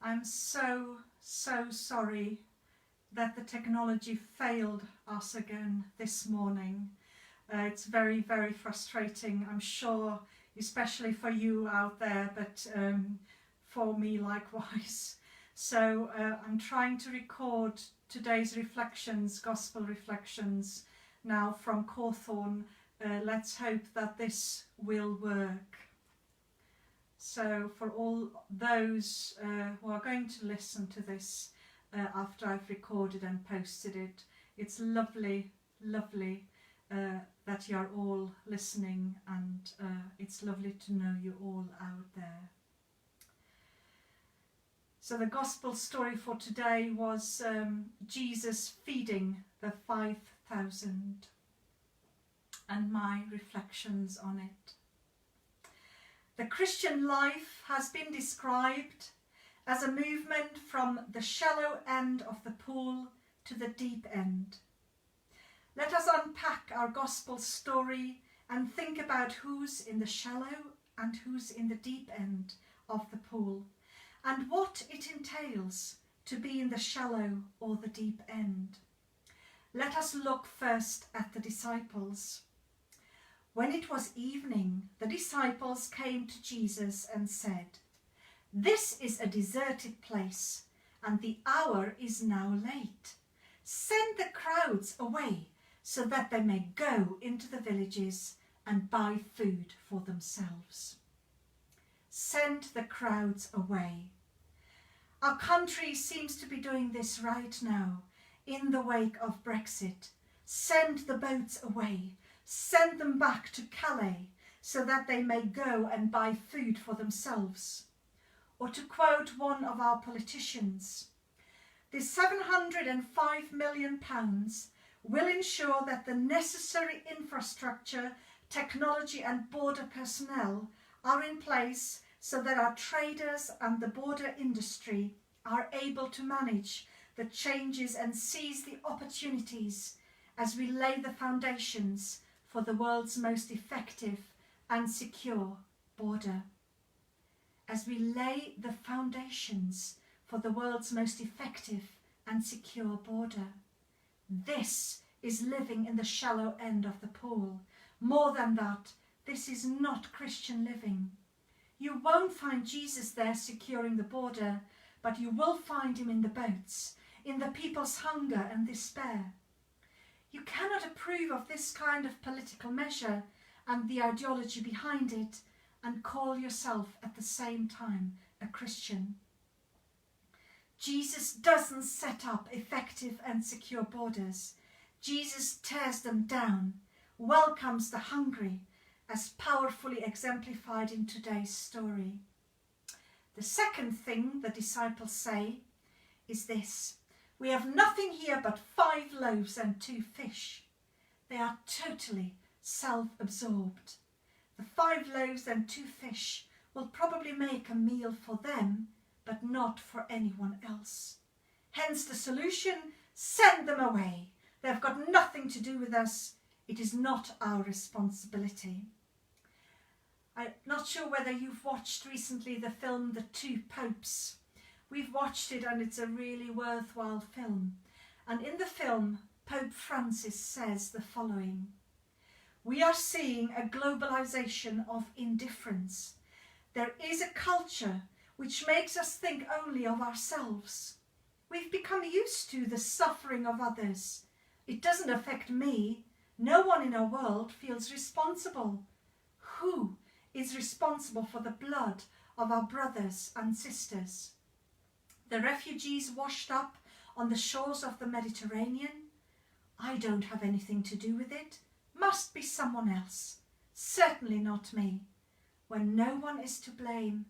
I'm so sorry that the technology failed us again this morning. It's very frustrating, I'm sure, especially for you out there, but for me likewise. So I'm trying to record today's reflections, gospel reflections, now from Cawthorne. Let's hope that this will work. So for all those who are going to listen to this after I've recorded and posted it, it's lovely that you're all listening, and it's lovely to know you all out there. So the gospel story for today was Jesus feeding the 5,000 and my reflections on it. The Christian life has been described as a movement from the shallow end of the pool to the deep end. Let us unpack our gospel story and think about who's in the shallow and who's in the deep end of the pool, and what it entails to be in the shallow or the deep end. Let us look first at the disciples. When it was evening, the disciples came to Jesus and said, "This is a deserted place, and the hour is now late. Send the crowds away so that they may go into the villages and buy food for themselves." Send the crowds away. Our country seems to be doing this right now in the wake of Brexit. Send the boats away. Send them back to Calais so that they may go and buy food for themselves. Or to quote one of our politicians, the £705 million will ensure that the necessary infrastructure, technology and border personnel are in place so that our traders and the border industry are able to manage the changes and seize the opportunities as we lay the foundations for the world's most effective and secure border. As we lay the foundations for the world's most effective and secure border. This is living in the shallow end of the pool. More than that, this is not Christian living. You won't find Jesus there securing the border, but you will find him in the boats, in the people's hunger and despair. You cannot approve of this kind of political measure and the ideology behind it and call yourself at the same time a Christian. Jesus doesn't set up effective and secure borders. Jesus tears them down, welcomes the hungry, as powerfully exemplified in today's story. The second thing the disciples say is this: "We have nothing here but 5 loaves and 2 fish." They are totally self-absorbed. The 5 loaves and 2 fish will probably make a meal for them, but not for anyone else. Hence the solution: send them away. They've got nothing to do with us. It is not our responsibility. I'm not sure whether you've watched recently the film The Two Popes. We've watched it and it's a really worthwhile film. And in the film, Pope Francis says the following: "We are seeing a globalization of indifference. There is a culture which makes us think only of ourselves. We've become used to the suffering of others. It doesn't affect me. No one in our world feels responsible. Who is responsible for the blood of our brothers and sisters? The refugees washed up on the shores of the Mediterranean? I don't have anything to do with it. Must be someone else. Certainly not me. When no one is to blame,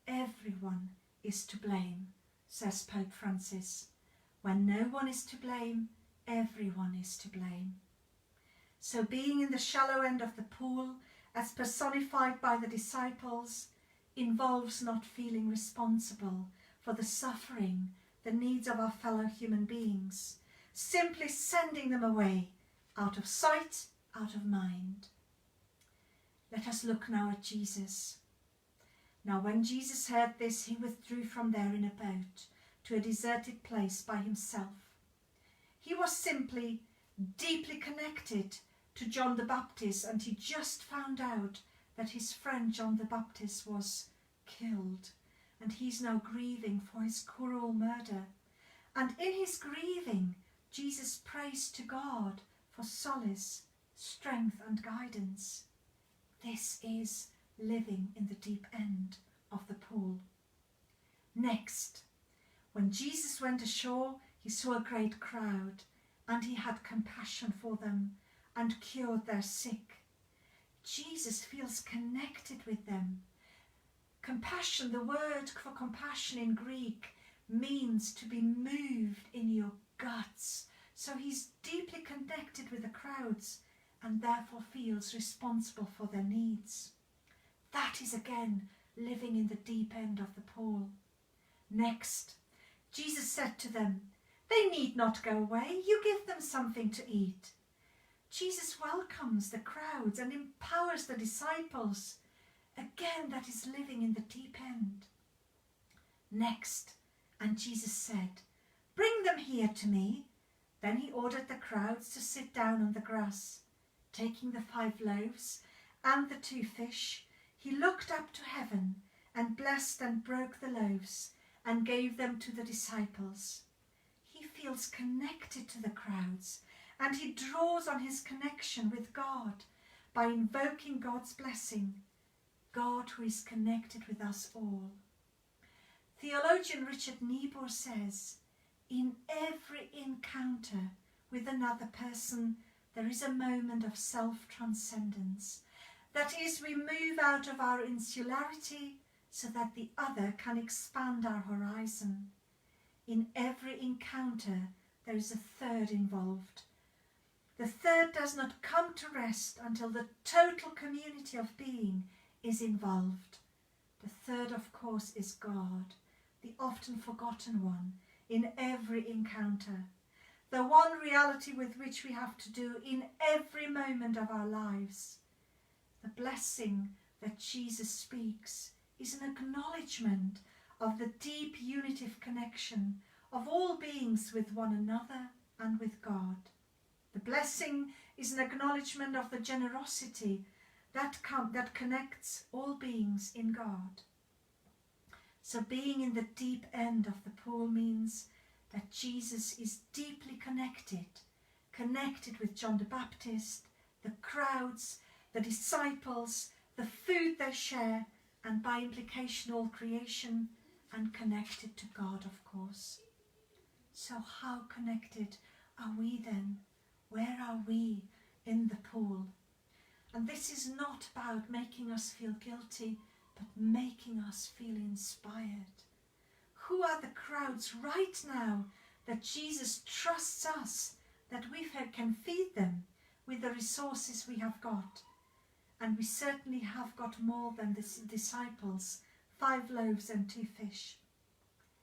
everyone is to blame," says Pope Francis. When no one is to blame, everyone is to blame. So being in the shallow end of the pool, as personified by the disciples, involves not feeling responsible for the suffering, the needs of our fellow human beings, simply sending them away, out of sight, out of mind. Let us look now at Jesus. Now when Jesus heard this, he withdrew from there in a boat to a deserted place by himself. He was simply deeply connected to John the Baptist, and he just found out that his friend John the Baptist was killed, and he's now grieving for his cruel murder. And in his grieving, Jesus prays to God for solace, strength and guidance. This is living in the deep end of the pool. Next, when Jesus went ashore, he saw a great crowd, and he had compassion for them and cured their sick. Jesus feels connected with them. Compassion, the word for compassion in Greek, means to be moved in your guts. So he's deeply connected with the crowds and therefore feels responsible for their needs. That is again living in the deep end of the pool. Next, Jesus said to them, "They need not go away. You give them something to eat." Jesus welcomes the crowds and empowers the disciples. Again, that is living in the deep end. Next, and Jesus said, "Bring them here to me." Then he ordered the crowds to sit down on the grass. Taking the 5 loaves and the 2 fish, he looked up to heaven and blessed and broke the loaves and gave them to the disciples. He feels connected to the crowds, and he draws on his connection with God by invoking God's blessing, God who is connected with us all. Theologian Rev'd Monika says, in every encounter with another person, there is a moment of self-transcendence. That is, we move out of our insularity so that the other can expand our horizon. In every encounter, there is a third involved. The third does not come to rest until the total community of being is involved. The third, of course, is God, the often forgotten one in every encounter, the one reality with which we have to do in every moment of our lives. The blessing that Jesus speaks is an acknowledgement of the deep unitive connection of all beings with one another and with God. The blessing is an acknowledgement of the generosity that connects all beings in God. So being in the deep end of the pool means that Jesus is deeply connected with John the Baptist, the crowds, the disciples, the food they share, and by implication all creation, and connected to God, of course. So how connected are we then? Where are we in the pool? And this is not about making us feel guilty, but making us feel inspired. Who are the crowds right now that Jesus trusts us, that we can feed them with the resources we have got? And we certainly have got more than the disciples, 5 loaves and 2 fish.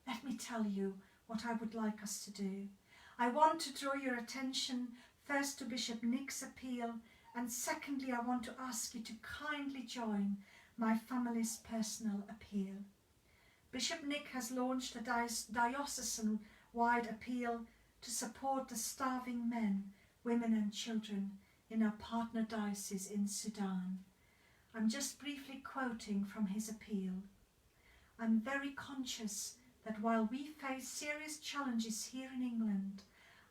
Let me tell you what I would like us to do. I want to draw your attention first to Bishop Nick's appeal, and secondly I want to ask you to kindly join my family's personal appeal. Bishop Nick has launched a diocesan-wide appeal to support the starving men, women and children in our partner diocese in Sudan. I'm just briefly quoting from his appeal. I'm very conscious that while we face serious challenges here in England,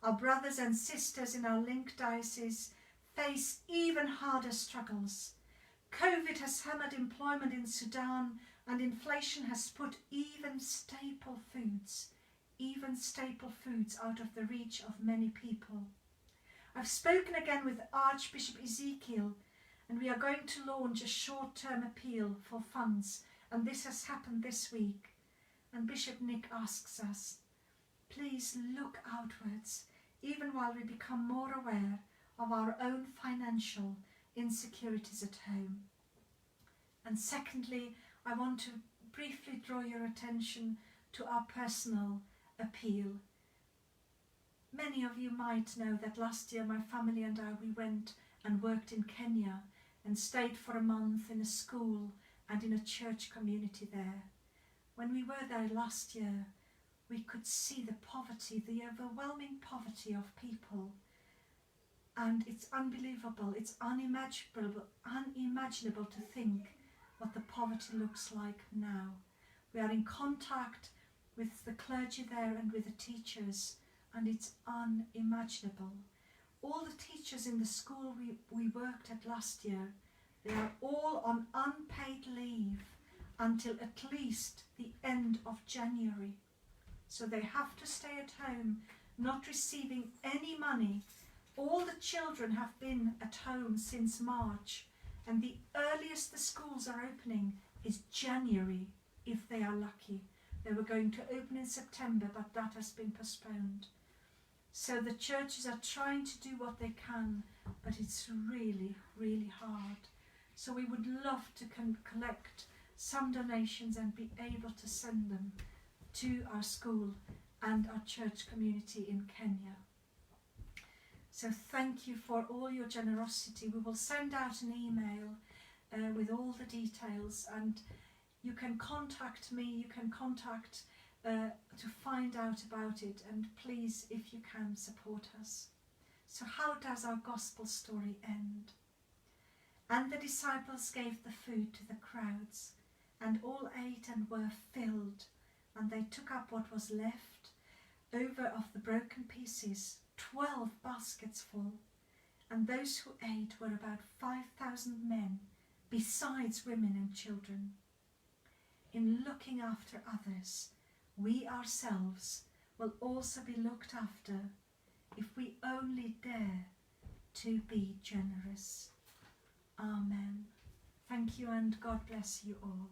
our brothers and sisters in our linked diocese face even harder struggles. COVID has hammered employment in Sudan, and inflation has put even staple foods out of the reach of many people. I've spoken again with Archbishop Ezekiel, and we are going to launch a short-term appeal for funds, and this has happened this week. And Bishop Nick asks us, please look outwards, even while we become more aware of our own financial insecurities at home. And secondly, I want to briefly draw your attention to our personal appeal. Many of you might know that last year my family and I, we went and worked in Kenya and stayed for a month in a school and in a church community there. When we were there last year, we could see the poverty, the overwhelming poverty of people. And it's unbelievable, it's unimaginable to think what the poverty looks like now. We are in contact with the clergy there and with the teachers, and it's unimaginable. All the teachers in the school we worked at last year, they are all on unpaid leave until at least the end of January. So they have to stay at home, not receiving any money. All the children have been at home since March, and the earliest the schools are opening is January, if they are lucky. They were going to open in September, but that has been postponed. So the churches are trying to do what they can, but it's really, really hard. So we would love to collect some donations and be able to send them to our school and our church community in Kenya. So thank you for all your generosity. We will send out an email with all the details, and you can contact me, you can contact to find out about it, and please, if you can, support us. So how does our gospel story end? And the disciples gave the food to the crowds, and all ate and were filled, and they took up what was left over of the broken pieces, 12 baskets full. And those who ate were about 5,000 men, besides women and children. In looking after others, we ourselves will also be looked after if we only dare to be generous. Amen. Thank you, and God bless you all.